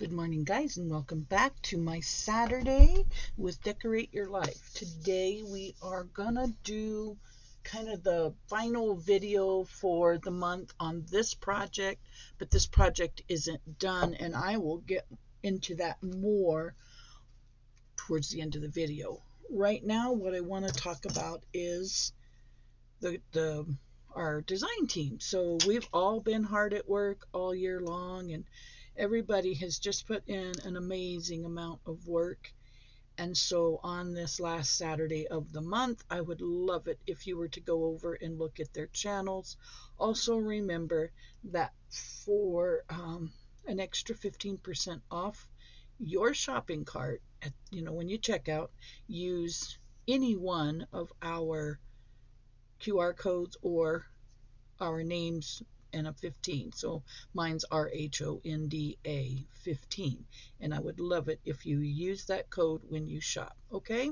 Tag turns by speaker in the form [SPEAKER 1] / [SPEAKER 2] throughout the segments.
[SPEAKER 1] Good morning, guys, and welcome back to my Saturday with Decorate Your Life. Today we are gonna do kind of the final video for the month on this project, but this project isn't done, and I will get into that more towards the end of the video. Right now, what I want to talk about is our design team. So we've all been hard at work all year long, and everybody has just put in an amazing amount of work. And so on this last Saturday of the month, I would love it if you were to go over and look at their channels. Also remember that for an extra 15% off your shopping cart, when you check out, use any one of our QR codes or our names and a 15. So mine's RHONDA 15. And I would love it if you use that code when you shop. Okay?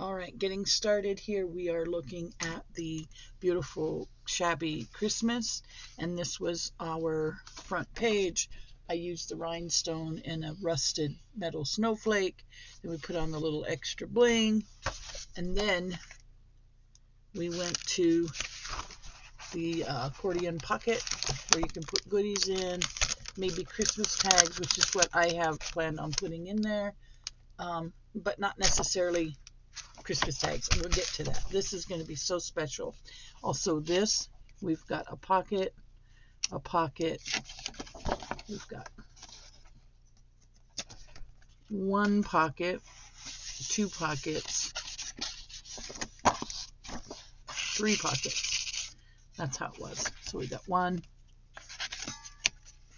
[SPEAKER 1] All right, getting started here. We are looking at the beautiful Shabby Christmas. And this was our front page. I used the rhinestone and a rusted metal snowflake. Then we put on the little extra bling. And then we went to the accordion pocket where you can put goodies in, maybe Christmas tags, which is what I have planned on putting in there, but not necessarily Christmas tags. And we'll get to that. This is going to be so special. Also this, we've got a pocket, we've got one pocket, two pockets, three pockets. That's how it was. So we got 1,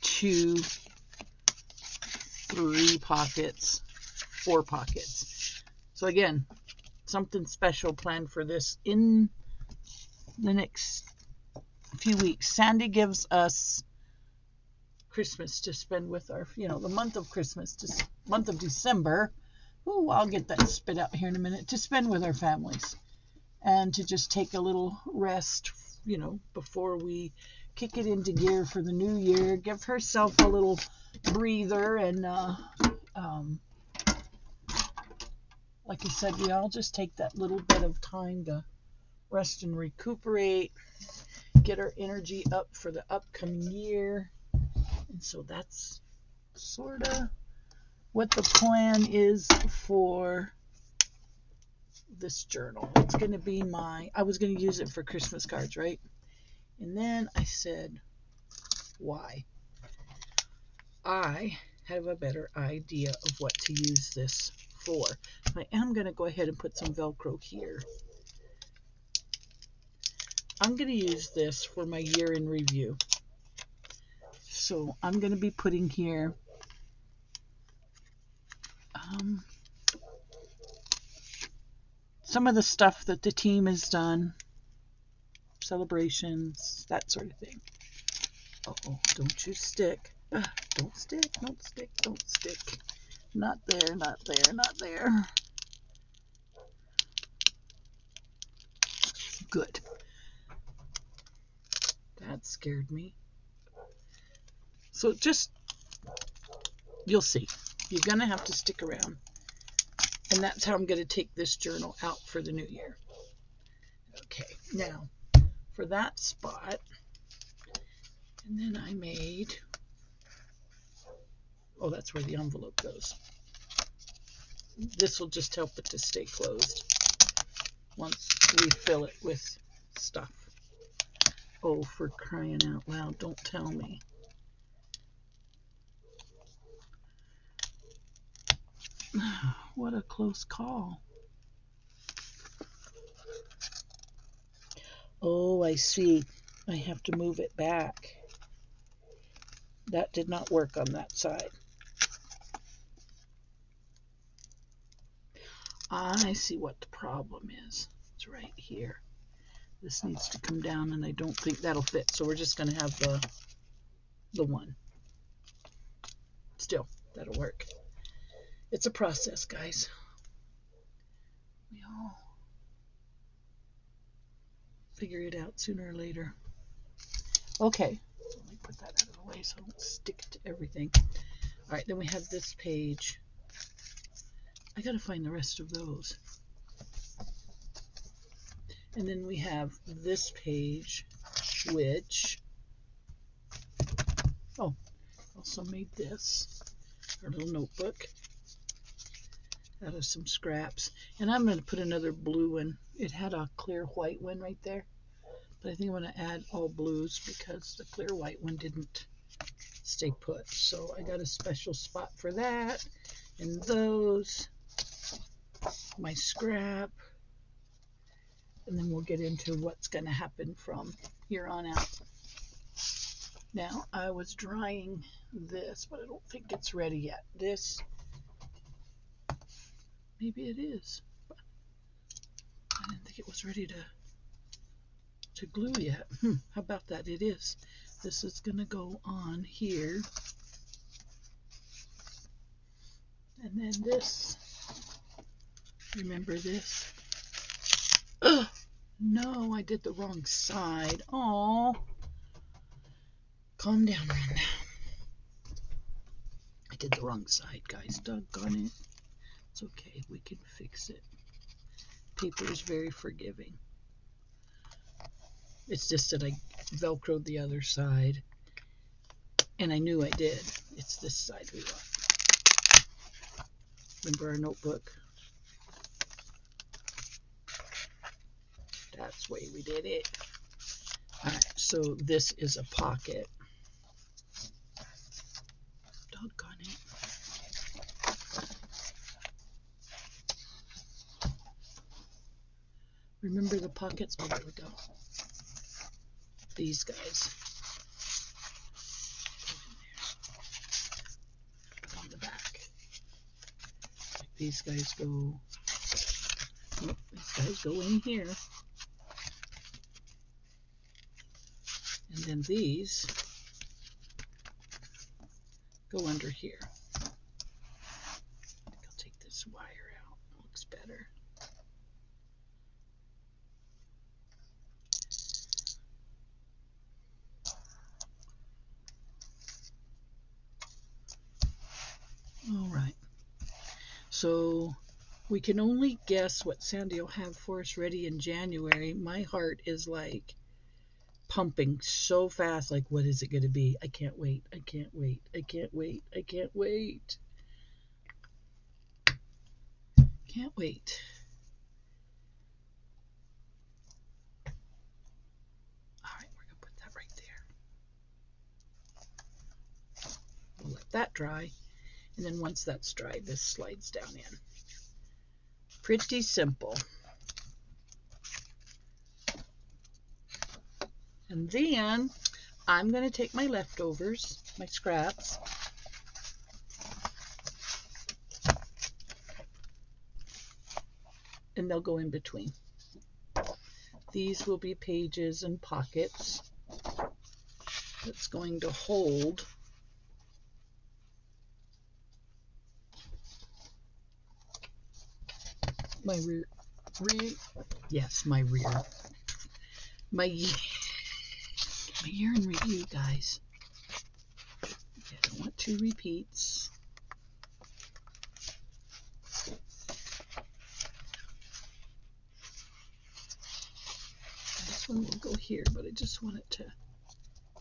[SPEAKER 1] 2, 3 pockets, 4 pockets. So again, something special planned for this in the next few weeks. Sandy gives us Christmas to spend with our, the month of Christmas, month of December. Ooh, I'll get that spit out here in a minute, to spend with our families and to just take a little rest, before we kick it into gear for the new year. Give herself a little breather, and like I said, we all just take that little bit of time to rest and recuperate, get our energy up for the upcoming year. And so that's sort of what the plan is for this journal. It's going to be I was going to use it for Christmas cards, right? And then I said, why? I have a better idea of what to use this for. I am going to go ahead and put some Velcro here. I'm going to use this for my year in review. So I'm going to be putting here some of the stuff that the team has done, celebrations, that sort of thing. Uh-oh, don't you stick. Don't stick, don't stick, don't stick. Not there, not there, not there. Good. That scared me. So just, you'll see. You're going to have to stick around. And that's how I'm going to take this journal out for the new year. Okay, now for that spot, and then I made, oh, that's where the envelope goes. This will just help it to stay closed once we fill it with stuff. Oh, for crying out loud, don't tell me. What a close call. Oh, I see. I have to move it back. That did not work on that side. I see what the problem is. It's right here. This needs to come down, and I don't think that'll fit. So we're just going to have the one. Still, that'll work. It's a process, guys. We all figure it out sooner or later. Okay, let me put that out of the way so I don't stick to everything. All right, then we have this page. I gotta find the rest of those. And then we have this page, which, oh, also made this, our little notebook, out of some scraps. And I'm going to put another blue one. It had a clear white one right there, but I think I'm going to add all blues because the clear white one didn't stay put. So I got a special spot for that. And those, my scrap, and then we'll get into what's going to happen from here on out. Now, I was drying this, but I don't think it's ready yet. This, maybe it is. But I didn't think it was ready to glue yet. How about that? It is. This is going to go on here. And then this, remember this? Ugh, no, I did the wrong side. Oh, calm down, Rhonda. I did the wrong side, guys. Doggone it. It's okay. We can fix it. Paper is very forgiving. It's just that I Velcroed the other side, and I knew I did. It's this side we want. Remember our notebook? That's the way we did it. Alright, so this is a pocket. Doggone it. Remember the pockets? Oh, there we go. These guys. On the back. These guys go. Oh, these guys go in here. And then these go under here. I think I'll take this wire out. It looks better. All right. So we can only guess what Sandy will have for us ready in January. My heart is like pumping so fast. Like, what is it going to be? I can't wait. I can't wait. I can't wait. I can't wait. Can't wait. All right, we're going to put that right there. We'll let that dry. And then once that's dry, this slides down in. Pretty simple. And then I'm going to take my leftovers, my scraps, and they'll go in between. These will be pages and pockets that's going to hold my rear, my year in review, guys. I don't want 2 repeats. This one will go here, but I just want it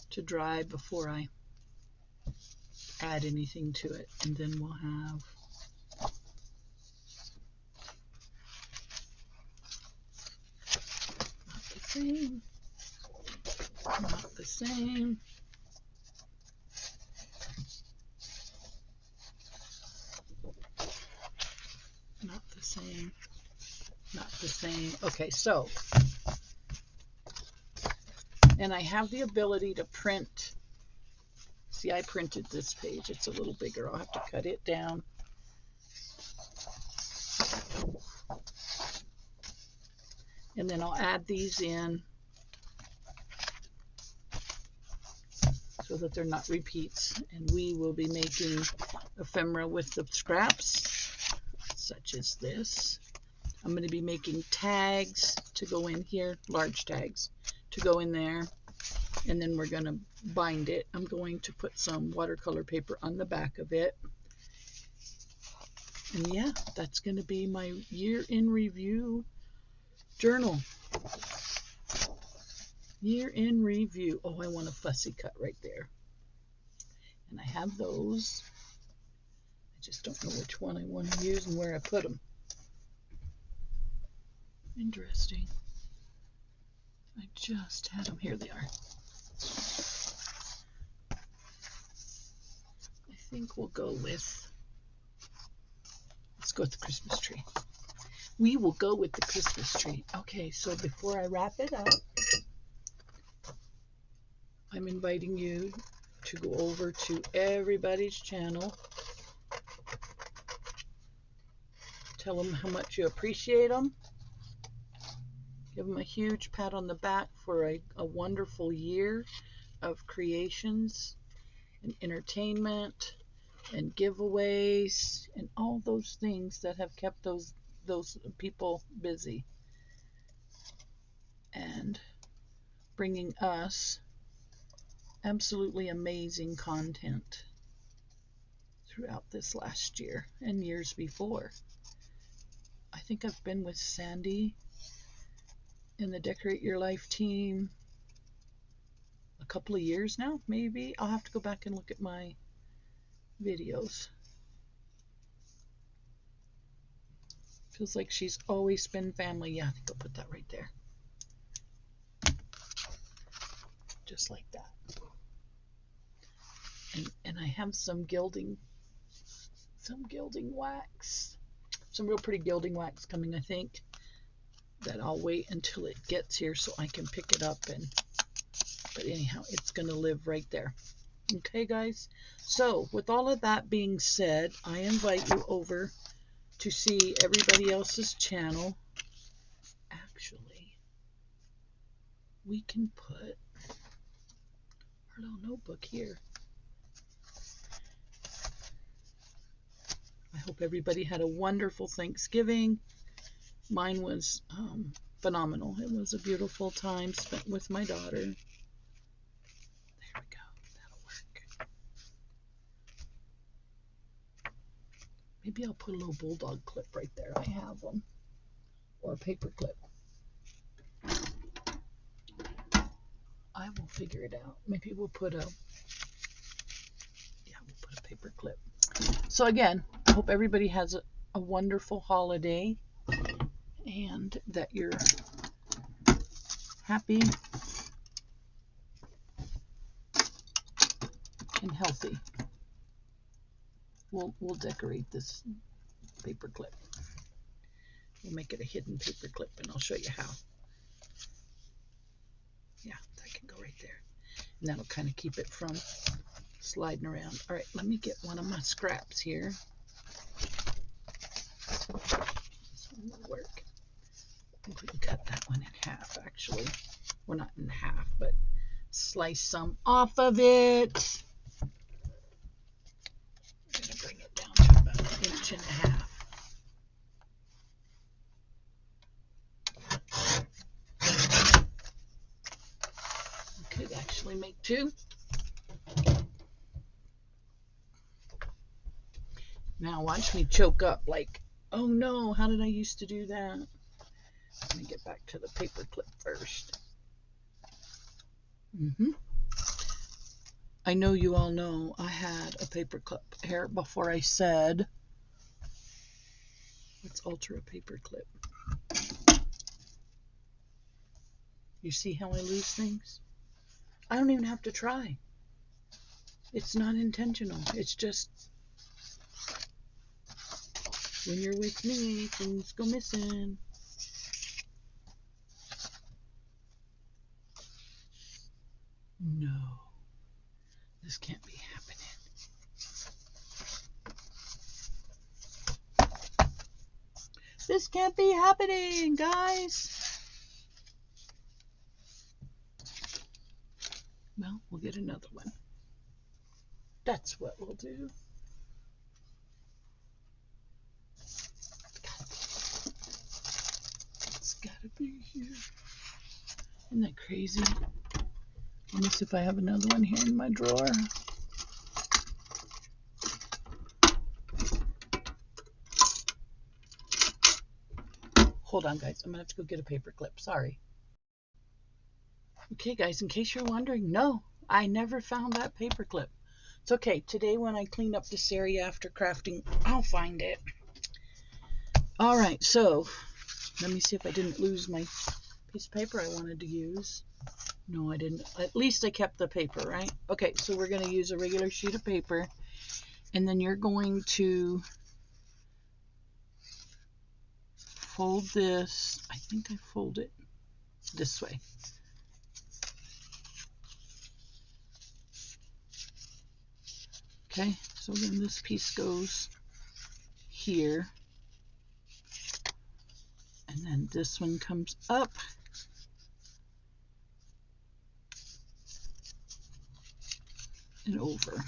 [SPEAKER 1] to dry before I add anything to it. And then we'll have not the same, not the same. Not the same, not the same. Okay, so, and I have the ability to print. See, I printed this page. It's a little bigger. I'll have to cut it down. And then I'll add these in so that they're not repeats. And we will be making ephemera with the scraps, such as this. I'm going to be making tags to go in here, large tags to go in there. and then we're going to bind it. I'm going to put some watercolor paper on the back of it. And yeah, that's going to be my year in review journal. Year in review. Oh, I want a fussy cut right there. And I have those. I just don't know which one I want to use and where I put them. Interesting. I just had them. Here they are. I think we'll go with, let's go with the Christmas tree. We will go with the Christmas tree. Okay, so before I wrap it up, I'm inviting you to go over to everybody's channel. Tell them how much you appreciate them. Give them a huge pat on the back for a wonderful year of creations and entertainment and giveaways and all those things that have kept those people busy and bringing us absolutely amazing content throughout this last year and years before. I think I've been with Sandy and the Decorate Your Life team a couple of years now, maybe. I'll have to go back and look at my videos. Feels like she's always been family. Yeah, I think I'll put that right there. Just like that. And I have some gilding wax. Some real pretty gilding wax coming, I think. That I'll wait until it gets here so I can pick it up. But anyhow, it's going to live right there. Okay, guys? So, with all of that being said, I invite you over to see everybody else's channel. Actually, we can put our little notebook here. I hope everybody had a wonderful Thanksgiving. Mine was phenomenal. It was a beautiful time spent with my daughter. There we go. That'll work. Maybe I'll put a little bulldog clip right there. I have one. Or a paper clip. I will figure it out. Maybe we'll put a paper clip. So again, I hope everybody has a wonderful holiday and that you're happy and healthy. We'll decorate this paper clip. We'll make it a hidden paper clip and I'll show you how. Yeah, that can go right there. And that'll kind of keep it from sliding around. All right, let me get one of my scraps here. This one will work. I think we can cut that one in half, actually. Well, not in half, but slice some off of it. I'm going to bring it down to about 1.5 inches. I could actually make 2. Now watch me choke up like, oh no, how did I used to do that? Let me get back to the paper clip first. I know you all know I had a paper clip here before I said, let's alter a paper clip. You see how I lose things? I don't even have to try. It's not intentional. It's just when you're with me, things go missing. No, this can't be happening. This can't be happening, guys. Well, we'll get another one. That's what we'll do. It's gotta be here. Isn't that crazy? Let me see if I have another one here in my drawer. Hold on, guys. I'm going to have to go get a paper clip. Sorry. Okay, guys, in case you're wondering, no, I never found that paper clip. It's okay. Today when I clean up this area after crafting, I'll find it. All right, so let me see if I didn't lose my piece of paper I wanted to use. No, I didn't. At least I kept the paper, right? Okay, so we're going to use a regular sheet of paper, and then you're going to fold this. I think I fold it this way. Okay, so then this piece goes here, and then this one comes up, and over.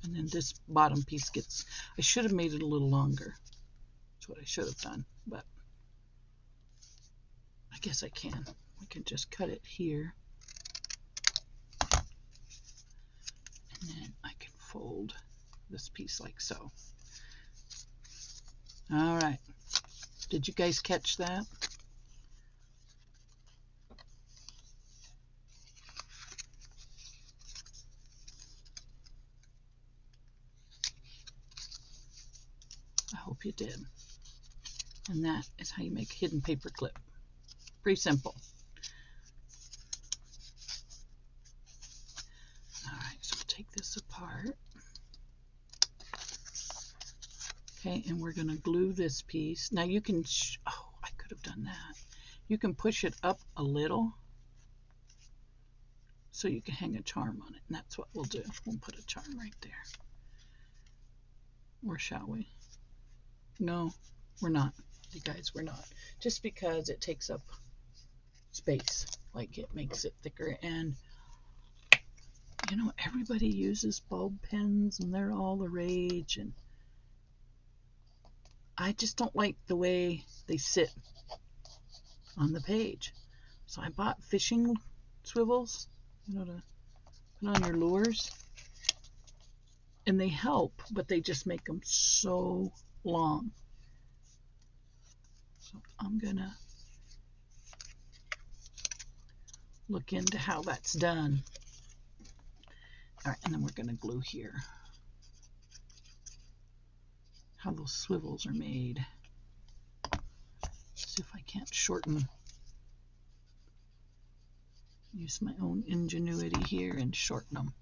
[SPEAKER 1] And then this bottom piece gets, I should have made it a little longer. That's what I should have done, but I guess I can. I can just cut it here. And then I can fold this piece like so. All right. Did you guys catch that? I hope you did. And that is how you make a hidden paper clip. Pretty simple. All right, so we'll take this apart. Okay, and we're going to glue this piece. Now you can, oh, I could have done that. You can push it up a little so you can hang a charm on it. And that's what we'll do. We'll put a charm right there. Or shall we? No, we're not. You guys, we're not. Just because it takes up space. Like it makes it thicker. And, you know, everybody uses bulb pens and they're all the rage. And I just don't like the way they sit on the page. So I bought fishing swivels, you know, to put on your lures. And they help, but they just make them so long. So I'm going to look into how that's done. All right, and then we're going to glue here. How those swivels are made. See if I can't shorten. Use my own ingenuity here and shorten them.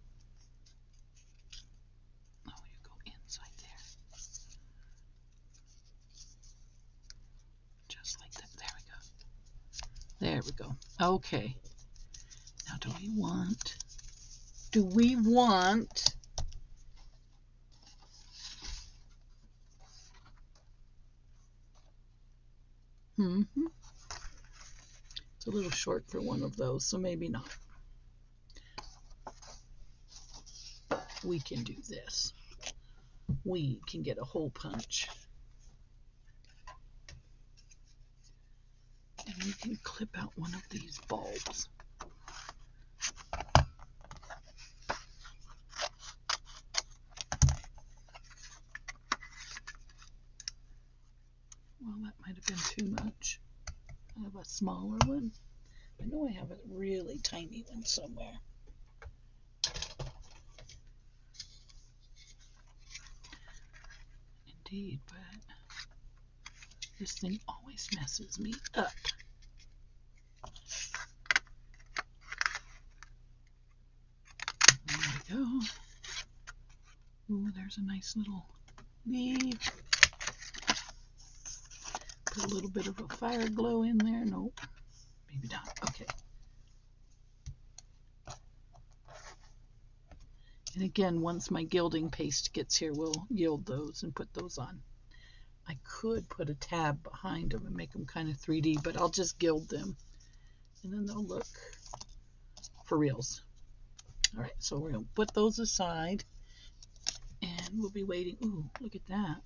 [SPEAKER 1] Oh, you go inside there. Just like that. There we go. Okay. Now do we want it's a little short for one of those, so maybe not. We can do this. We can get a hole punch. And we can clip out one of these bulbs. Well, that might have been too much. I have a smaller one. I know I have a really tiny one somewhere. Indeed, but this thing always messes me up. There we go. Ooh, there's a nice little leaf. Put a little bit of a fire glow in there. Nope, maybe not. Okay. And again, once my gilding paste gets here, we'll gild those and put those on. I could put a tab behind them and make them kind of 3D, but I'll just gild them. And then they'll look for reals. All right, so we're going to put those aside. And we'll be waiting. Ooh, look at that.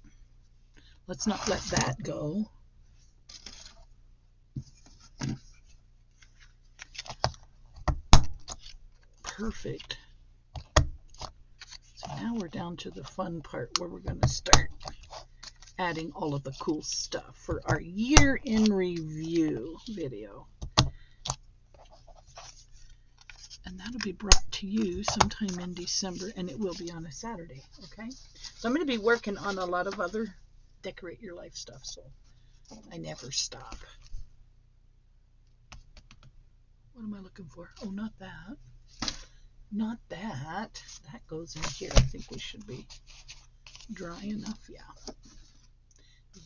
[SPEAKER 1] Let's not let that go. perfect. So now we're down to the fun part where we're going to start adding all of the cool stuff for our year in review video. And that'll be brought to you sometime in December, and it will be on a Saturday, okay? So I'm going to be working on a lot of other Decorate Your Life stuff, so I never stop. What am I looking for? Oh, not that. Not that. That goes in here. I think we should be dry enough, yeah.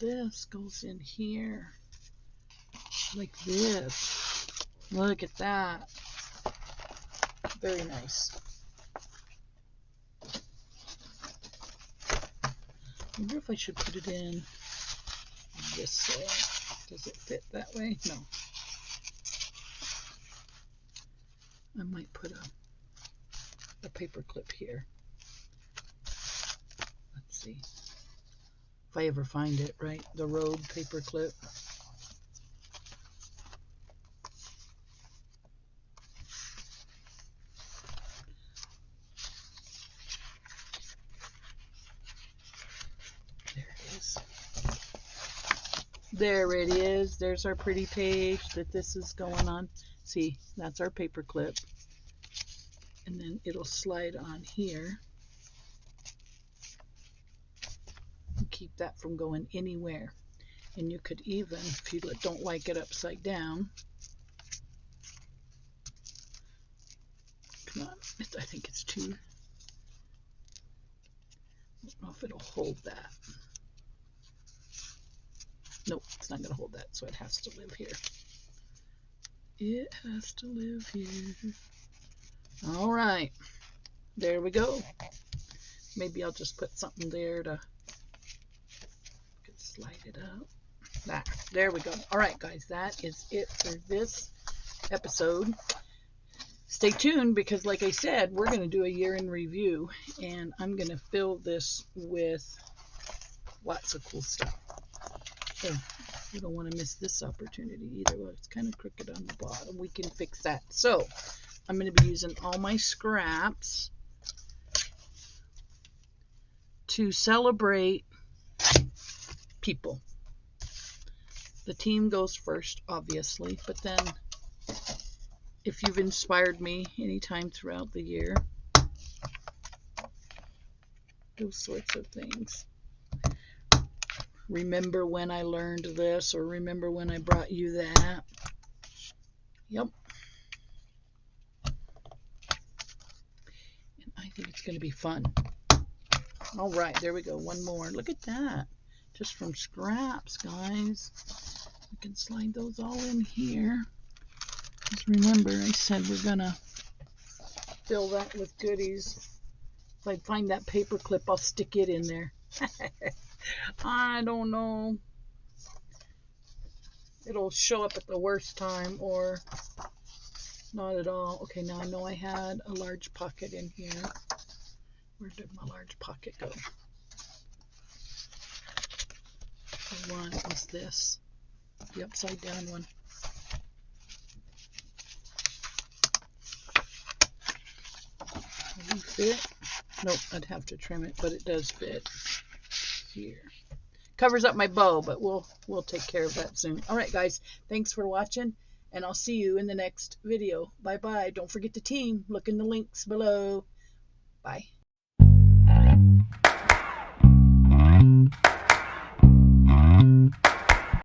[SPEAKER 1] This goes in here like this. Look at that. Very nice. I wonder if I should put it in this way. Does it fit that way? No. I might put a paper clip here. Let's see. If I ever find it, right? The road paper clip. There it is. There's our pretty page that this is going on. See, that's our paper clip. And then it'll slide on here. And keep that from going anywhere. And you could even, if you don't like it upside down, come on, I think it's too, I don't know if it'll hold that. Nope, it's not going to hold that, so it has to live here. It has to live here. All right, there we go. Maybe I'll just put something there to slide it up. There we go. All right, guys, that is it for this episode. Stay tuned because, like I said, we're going to do a year in review, and I'm going to fill this with lots of cool stuff. So we don't want to miss this opportunity either. Well, it's kind of crooked on the bottom. We can fix that. So I'm going to be using all my scraps to celebrate people. The team goes first, obviously, but then if you've inspired me anytime throughout the year, those sorts of things. Remember when I learned this, or remember when I brought you that. Yep. And I think it's going to be fun. All right, there we go. One more. Look at that. Just from scraps, guys. We can slide those all in here. Just remember, I said we're going to fill that with goodies. If I find that paper clip, I'll stick it in there. I don't know. It'll show up at the worst time or not at all. Okay, now I know I had a large pocket in here. Where did my large pocket go? The one was this. The upside down one. Will it fit? Nope, I'd have to trim it, but it does fit here. Covers up my bow, but we'll take care of that soon. All right, guys, thanks for watching, and I'll see you in the next video. Bye-bye. Don't forget the team. Look in the links below. Bye.